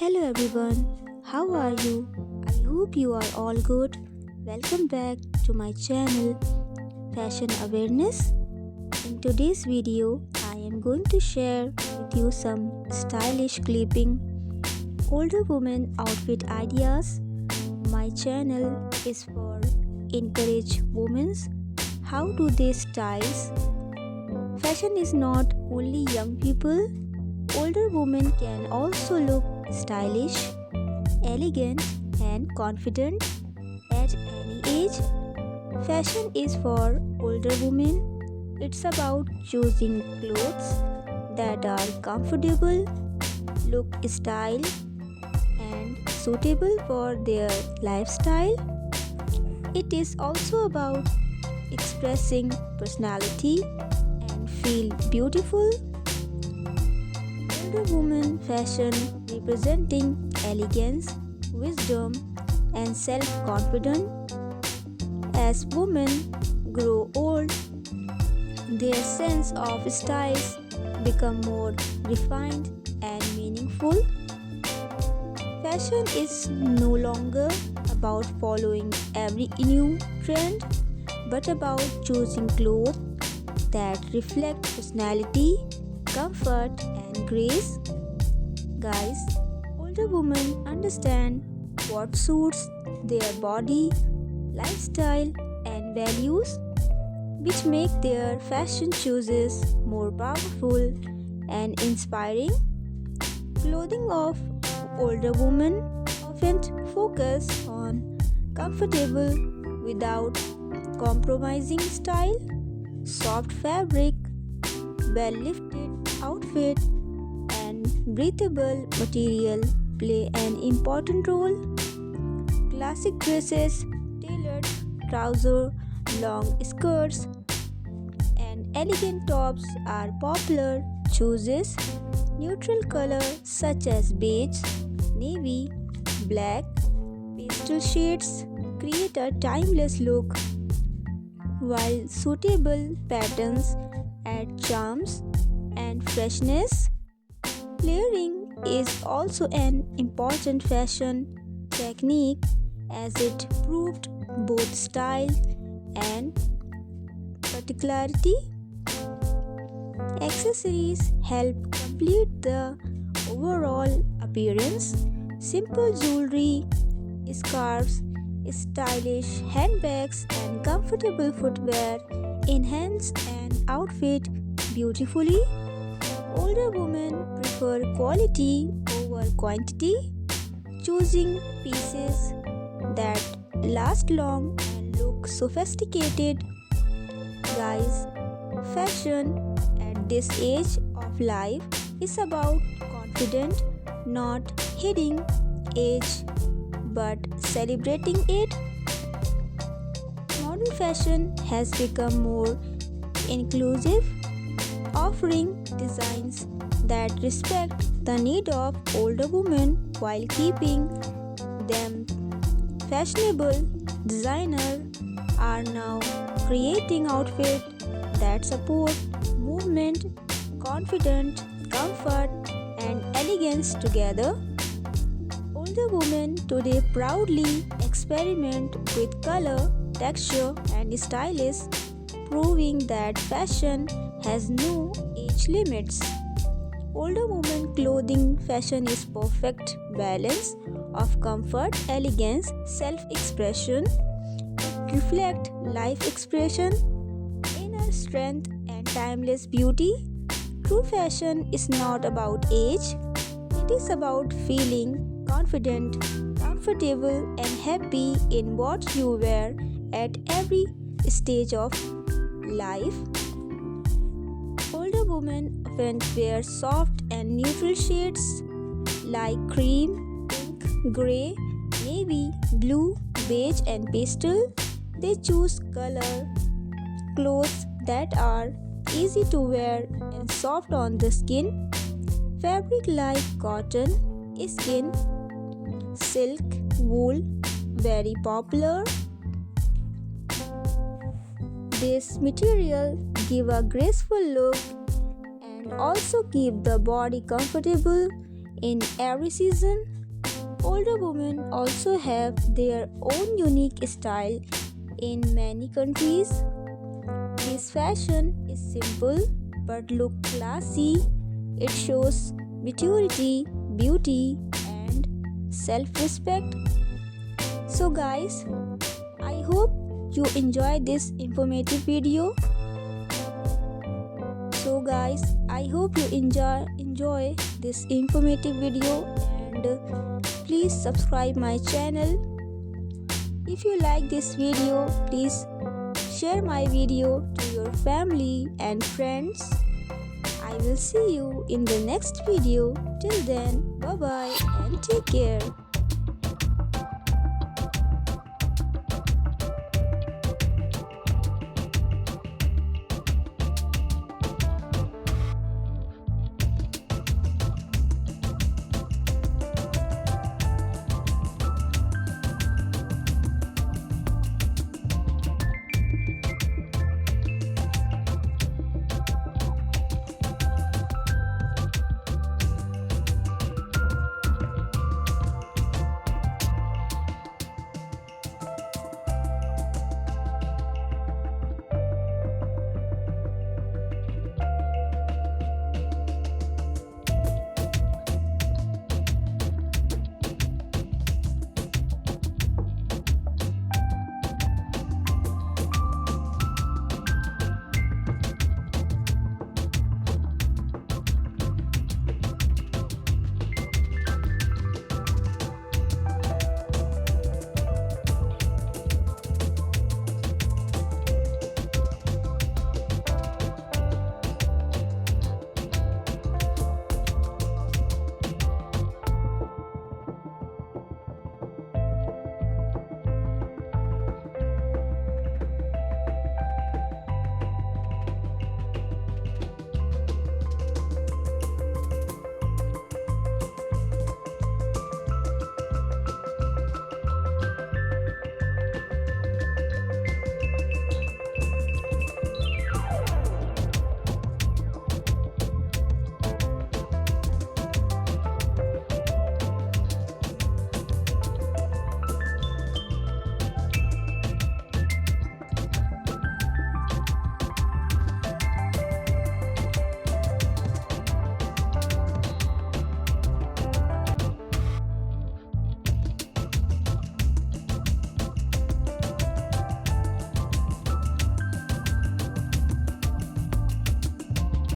Hello everyone, how are you? I hope you are all good. Welcome back to my channel Fashion Awareness. In today's video, I am going to share with you some stylish clipping older women outfit ideas. My channel is for encourage women. How do they styles? Fashion is not only young people. Older women can also look stylish, elegant, and confident at any age. Fashion is for older women. It's about choosing clothes that are comfortable, look style, and suitable for their lifestyle. It is also about expressing personality and feel beautiful. Older woman fashion representing elegance, wisdom, and self-confidence. As women grow old, their sense of styles become more refined and meaningful. Fashion is no longer about following every new trend, but about choosing clothes that reflect personality, comfort, and grace. Guys, older women understand what suits their body, lifestyle, and values, which make their fashion choices more powerful and inspiring. Clothing of older women often focus on comfortable without compromising style, soft fabric, well-lifted outfit, and breathable material play an important role. Classic dresses, tailored trousers, long skirts, and elegant tops are popular choices. Neutral colors such as beige, navy, black, pastel shades create a timeless look, while suitable patterns add charms and freshness. Layering is also an important fashion technique as it proved both style and particularity. Accessories help complete the overall appearance. Simple jewelry, scarves, stylish handbags, and comfortable footwear enhance an outfit beautifully. Older women prefer quality over quantity, choosing pieces that last long and look sophisticated. Guys, fashion at this age of life is about confident, not hiding age, but celebrating it. Modern fashion has become more inclusive, offering designs that respect the need of older women while keeping them fashionable. Designers are now creating outfits that support movement, confidence, comfort, and elegance together. Older women today proudly experiment with color, texture, and styles, proving that fashion has no age limits. Older women clothing fashion is perfect balance of comfort, elegance, self-expression. It reflects life expression, inner strength, and timeless beauty. True fashion is not about age, it is about feeling confident, comfortable, and happy in what you wear at every stage of life. Older women often wear soft and neutral shades like cream, pink, grey, navy, blue, beige, and pastel. They choose clothes that are easy to wear and soft on the skin. Fabric like cotton, skin, silk, wool, very popular. This material give a graceful look and also keep the body comfortable In every season, older women also have their own unique style in many countries. This fashion is simple but look classy. It shows maturity, beauty, and self-respect. So guys, I hope you enjoy this informative video. I hope you enjoy this informative video, and please subscribe my channel. If you like this video, please share my video to your family and friends. I will see you in the next video. Till then, bye bye and take care.